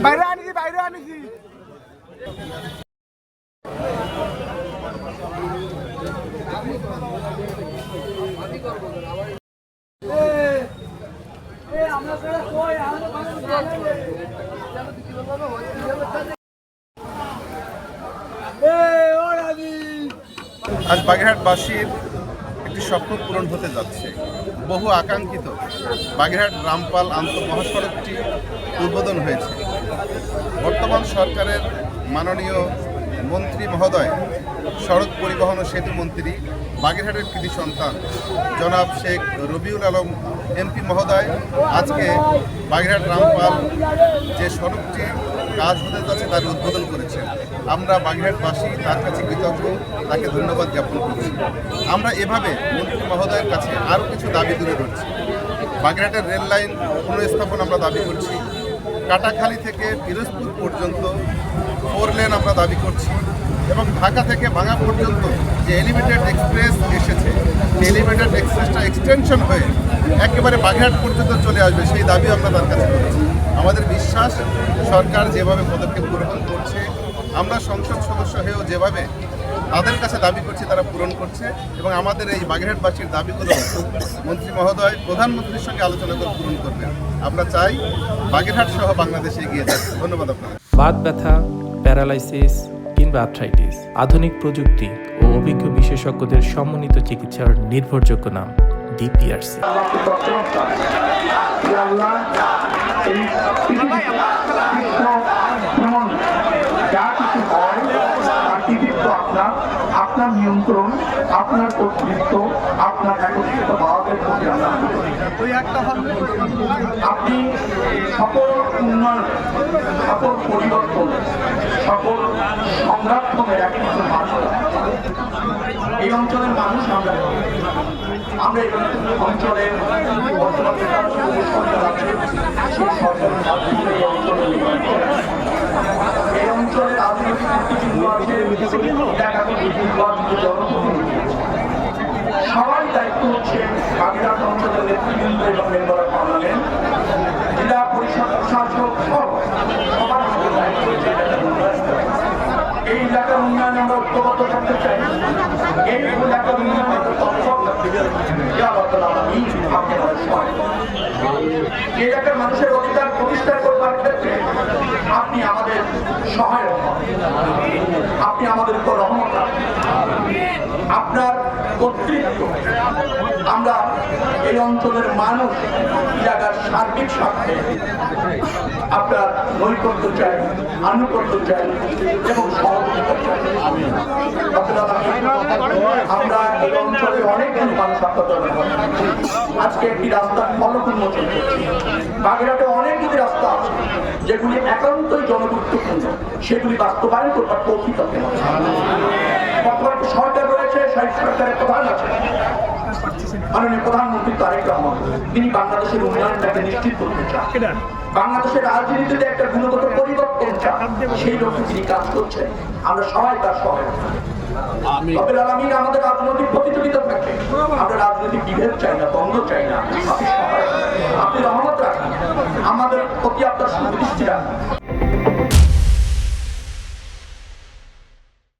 বাইরে আনিছি বাইরে আনিছি আজ বাগেরহাটবাসীর একটি স্বপ্ন পূরণ হতে যাচ্ছে। বহু আকাঙ্ক্ষিত বাগেরহাট রামপাল আন্তঃমহাসড়কটি উদ্বোধন হয়েছে। বর্তমান সরকারের মাননীয় মন্ত্রী মহোদয়, সড়ক পরিবহন ও সেতু মন্ত্রী, বাগেরহাটের কৃতি সন্তান জনাব শেখ রবিউল আলম এমপি মহোদয় আজকে বাগেরহাট রামপাল যে সড়কটি কাজ হতে যাচ্ছে তার উদ্বোধন করেছেন। আমরা বাগেরহাটবাসী তার কাছে কৃতজ্ঞ, তাকে ধন্যবাদ জ্ঞাপন করছি। আমরা এভাবে মন্ত্রী মহোদয়ের কাছে আরও কিছু দাবি তুলে ধরছি। বাগেরহাটের রেল লাইন পুনঃস্থাপন আমরা দাবি করছি। কাটাখালী থেকে পিরোজপুর পর্যন্ত 4 লেন আমরা দাবি করছি এবং ঢাকা থেকে ভাঙা পর্যন্ত যে এলিভেটেড এক্সপ্রেস এসেছে, এলিভেটেড এক্সপ্রেসটা এক্সটেনশন হয়ে একেবারে বাগেরহাট পর্যন্ত চলে আসবে, সেই দাবিও আমরা তার কাছে করেছি। আমাদের বিশ্বাস সরকার যেভাবে পদক্ষেপ গ্রহণ করছে, আমরা সংসদ সদস্য হয়েও যেভাবে তাদের কাছে দাবি করছি তারা পূরণ করছে এবং আমাদের এই বাগেরহাটবাসীর দাবিগুলো মন্ত্রী মহোদয় প্রধানমন্ত্রীর সঙ্গে আলোচনা করে পূরণ করবেন। আমরা চাই বাগেরহাট সহ বাংলাদেশে এগিয়ে যাক। ধন্যবাদ আপনাদের। বাত ব্যথা, প্যারালাইসিস কিংবা আর্থ্রাইটিস, আধুনিক প্রযুক্তি ও অভিজ্ঞ বিশেষজ্ঞদের সমন্বিত চিকিৎসার নির্ভরযোগ্য নাম ডিপিআরসি। আপনার নিয়ন্ত্রণ, আপনার কর্তৃত্ব, আপনার একত্রিত ভাবের প্রতি আপনি সকল উন্নয়ন, সকল পরিবর্তন, সকল সংরক্ষণের একমাত্র মানুষ। এই অঞ্চলের মানুষ আমরা এই অঞ্চলের বর্তমানে সরকার আছে, সেই সরকারের মাধ্যমে এই অঞ্চলে এই অঞ্চলের রাজনৈতিক সবাই দায়িত্ব হচ্ছে বাগেরহাট অঞ্চলের নেতৃবৃন্দ এবং মেম্বার অফ পার্লামেন্ট, জেলা পরিষদ প্রশাসক সবার দায়িত্ব হচ্ছে এই এলাকার উন্নয়নে আমরা ঐক্যবদ্ধ থাকতে চাই। এই এলাকার উন্নয়নে এই এলাকার মানুষের অধিকার প্রতিষ্ঠা করবার ক্ষেত্রে আপনি আমাদের সহায়ক, আপনি আমাদের উপর রহমত, আপনার কর্তৃত্ব। আমরা এই অঞ্চলের মানুষ জায়গার সার্বিক স্বার্থে আপনার নৈকট্য চাই, আনুগত্য চাই এবং সহযোগিতা চাই। আমরা এই অঞ্চলের অনেকগুলো মানুষ আপনাদের আজকে একটি রাস্তার ফলক উন্মোচন করছি। বাগেরহাটে অনেকগুলি রাস্তা আছে যেগুলি একান্তই জনগুরুত্বপূর্ণ, সেগুলি বাস্তবায়ন করবার তৌফিক আপনার সরকার রয়েছে, সেই সরকারের প্রধান আছে মাননীয় প্রধানমন্ত্রী তারেক রহমান। তিনি বাংলাদেশের উন্নয়নটাকে নিশ্চিত করতে চান, বাংলাদেশের রাজনীতিতে একটা গুণগত পরিবর্তন চান, সেই লক্ষ্যে তিনি কাজ করছেন। আমরা সবাই তার সহায়ক। আমাদের রাজনৈতিক প্রতিযোগিতা থাকে, আমরা রাজনৈতিক বিভেদ চাই না, দ্বন্দ্ব চাই না। আপনি সহায়ক, আপনি রহমত রাখেন, আমাদের প্রতি আপনার সুদৃষ্টি রাখেন।